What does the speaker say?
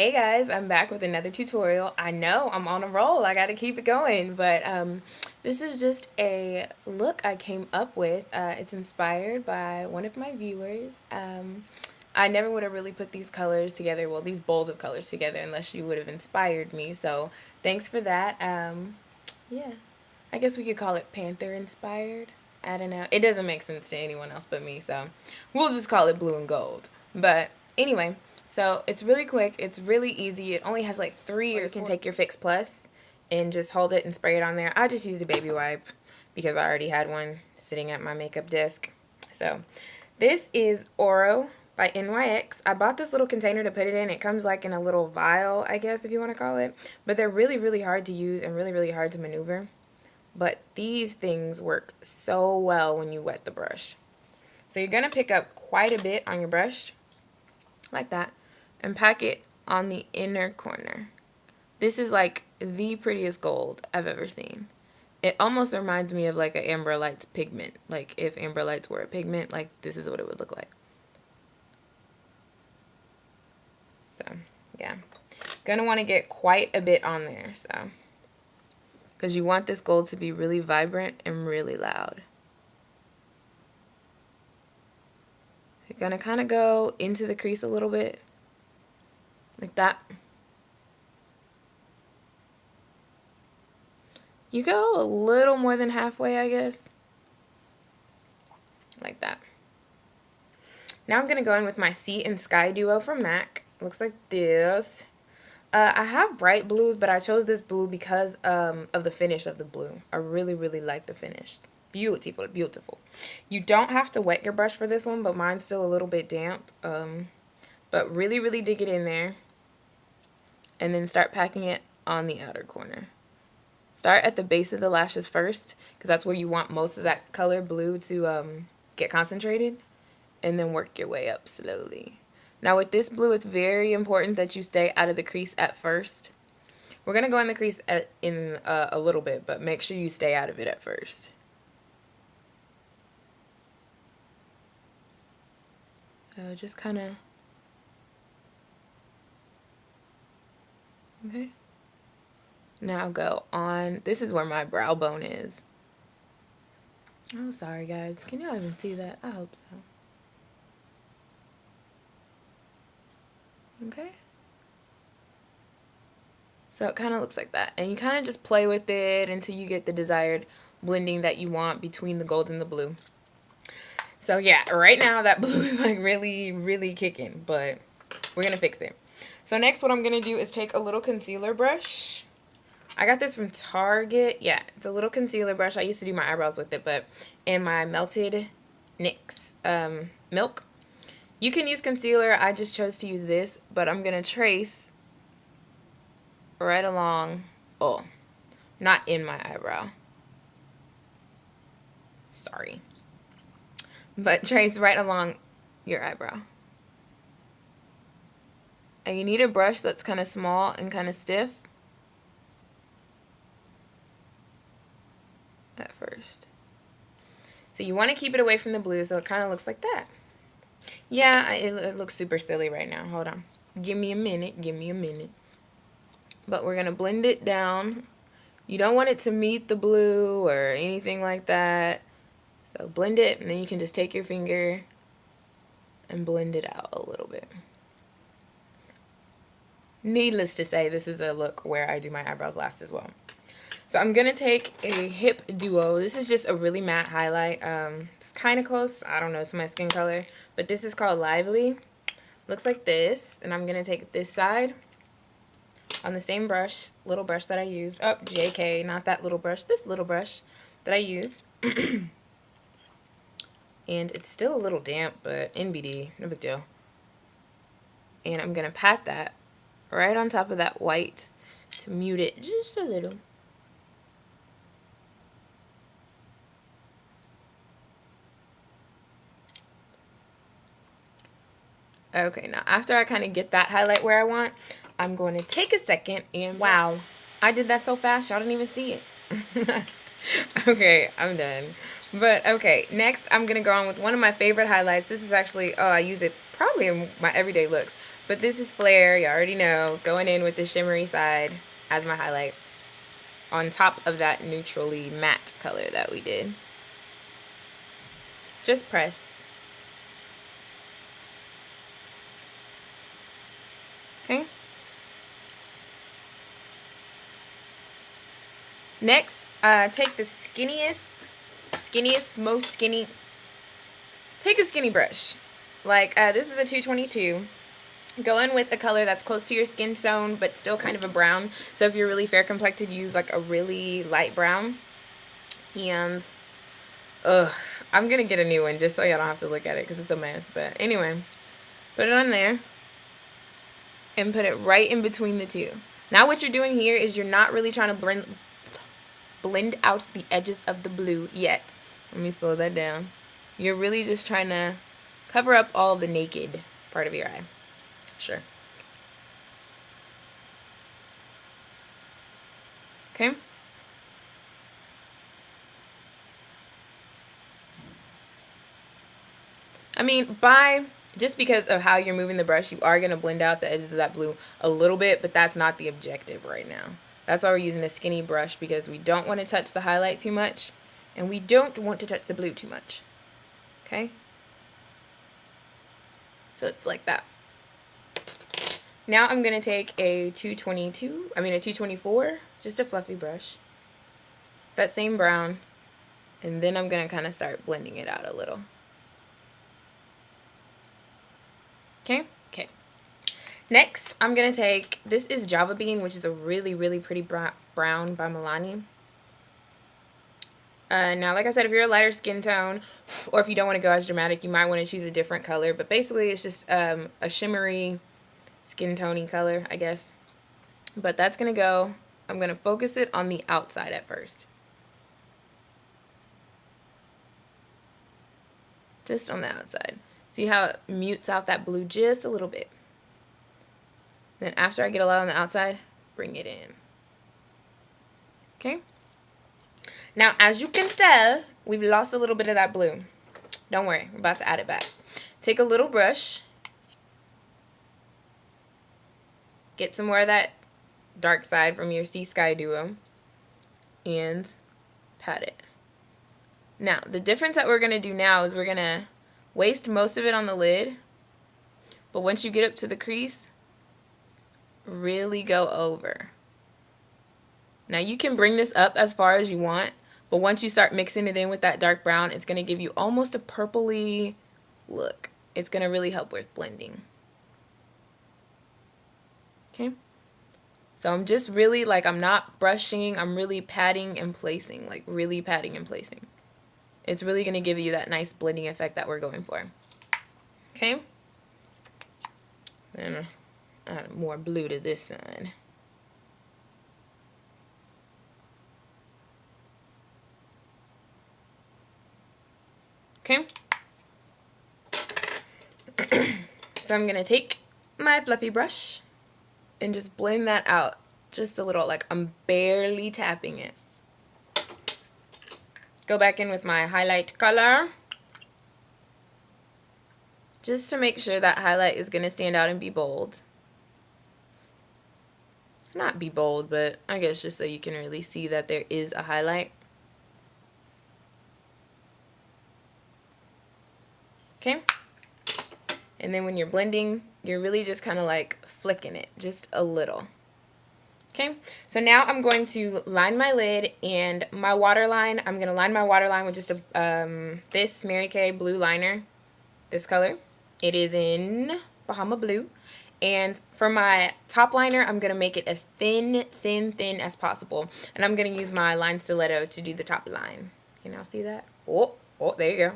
Hey guys, I'm back with another tutorial. I know I'm on a roll. I got to keep it going, but this is just a look I came up with. It's inspired by one of my viewers. I never would have really put these colors together, well, these bowls of colors together, unless you would have inspired me. So thanks for that. Yeah, I guess we could call it Panther inspired. I don't know. It doesn't make sense to anyone else but me, so we'll just call it blue and gold. But anyway, so it's really quick. It's really easy. It only has like three, or you can take your Fix Plus and just hold it and spray it on there. I just used a baby wipe because I already had one sitting at my makeup desk. So this is Oro by NYX. I bought this little container to put it in. It comes like in a little vial, I guess, if you want to call it. But they're really, really hard to use and really, really hard to maneuver. But these things work so well when you wet the brush. So you're going to pick up quite a bit on your brush, like that, and pack it on the inner corner. This is like the prettiest gold I've ever seen. It almost reminds me of like an Amber Lights pigment. Like if Amber Lights were a pigment, like this is what it would look like. So, yeah. Gonna want to get quite a bit on there, so. Because you want this gold to be really vibrant and really loud. You're going to kind of go into the crease a little bit, like that. You go a little more than halfway, I guess, like that. Now I'm going to go in with my Sea and Sky duo from MAC. Looks like this. I have bright blues, but I chose this blue because of the finish of the blue. I really, really like the finish. Beautiful, beautiful. You don't have to wet your brush for this one, but mine's still a little bit damp. But really, really dig it in there. And then start packing it on the outer corner. Start at the base of the lashes first, because that's where you want most of that color blue to get concentrated. And then work your way up slowly. Now with this blue, it's very important that you stay out of the crease at first. We're going to go in the crease in a little bit, but make sure you stay out of it at first. So just kind of, okay. Now go on, this is where my brow bone is. Oh, sorry guys, can y'all even see that? I hope so. Okay. So it kind of looks like that. And you kind of just play with it until you get the desired blending that you want between the gold and the blue. So yeah, right now that blue is like really, really kicking, but we're going to fix it. So next what I'm going to do is take a little concealer brush. I got this from Target. Yeah, it's a little concealer brush. I used to do my eyebrows with it, but in my melted NYX milk. You can use concealer. I just chose to use this, but I'm going to trace right along, oh, not in my eyebrow. Sorry. But trace right along your eyebrow. And you need a brush that's kind of small and kind of stiff at first. So you want to keep it away from the blue, so it kind of looks like that. Yeah, it looks super silly right now. Hold on. Give me a minute. Give me a minute. But we're going to blend it down. You don't want it to meet the blue or anything like that. So blend it, and then you can just take your finger and blend it out a little bit. Needless to say, this is a look where I do my eyebrows last as well. So I'm going to take a Hip Duo. This is just a really matte highlight. It's kind of close. I don't know, to my skin color. But this is called Lively. Looks like this. And I'm going to take this side on the same brush, little brush that I used. Oh, JK, not that little brush. This little brush that I used. And it's still a little damp, but NBD, no big deal. And I'm going to pat that right on top of that white to mute it just a little. Okay, now after I kind of get that highlight where I want, I'm going to take a second and wow, I did that so fast, y'all didn't even see it. Okay, I'm done. But okay, next I'm going to go on with one of my favorite highlights. This is actually, oh, I use it probably in my everyday looks. But this is Flare, you already know, going in with the shimmery side as my highlight on top of that neutrally matte color that we did. Just press. Okay. Next, take the most skinny, take a skinny brush. Like, this is a 222. Go in with a color that's close to your skin tone, but still kind of a brown. So if you're really fair complected, use like a really light brown. And, I'm going to get a new one just so y'all don't have to look at it because it's a mess. But anyway, put it on there and put it right in between the two. Now what you're doing here is you're not really trying to blend out the edges of the blue yet. Let me slow that down. You're really just trying to cover up all the naked part of your eye. Sure. Okay. I mean, just because of how you're moving the brush, you are going to blend out the edges of that blue a little bit, but that's not the objective right now. That's why we're using a skinny brush, because we don't want to touch the highlight too much, and we don't want to touch the blue too much. Okay? So it's like that. Now I'm going to take a 224, just a fluffy brush. That same brown, and then I'm going to kind of start blending it out a little. Okay? Okay. Next, I'm going to take, this is Java Bean, which is a really, really pretty brown by Milani. Now, like I said, if you're a lighter skin tone, or if you don't want to go as dramatic, you might want to choose a different color. But basically, it's just a shimmery, skin tone-y color, I guess. But that's going to go, I'm going to focus it on the outside at first. Just on the outside. See how it mutes out that blue just a little bit. Then after I get a lot on the outside, bring it in. Okay? Now, as you can tell, we've lost a little bit of that blue. Don't worry, we're about to add it back. Take a little brush. Get some more of that dark side from your Sea Sky Duo. And pat it. Now, the difference that we're going to do now is we're going to waste most of it on the lid. But once you get up to the crease, really go over. Now, you can bring this up as far as you want. But once you start mixing it in with that dark brown, it's going to give you almost a purpley look. It's going to really help with blending. Okay? So I'm just really, like, I'm not brushing. I'm really patting and placing. Like, really patting and placing. It's really going to give you that nice blending effect that we're going for. Okay? And add more blue to this side. Okay? So I'm going to take my fluffy brush and just blend that out just a little. Like, I'm barely tapping it. Go back in with my highlight color. Just to make sure that highlight is going to stand out and be bold. Not be bold, but I guess just so you can really see that there is a highlight. Okay? And then when you're blending, you're really just kind of like flicking it just a little. Okay, so now I'm going to line my lid and my waterline. I'm going to line my waterline with just a this Mary Kay blue liner, this color. It is in Bahama Blue. And for my top liner, I'm going to make it as thin as possible. And I'm going to use my line stiletto to do the top line. Can y'all see that? Oh, there you go.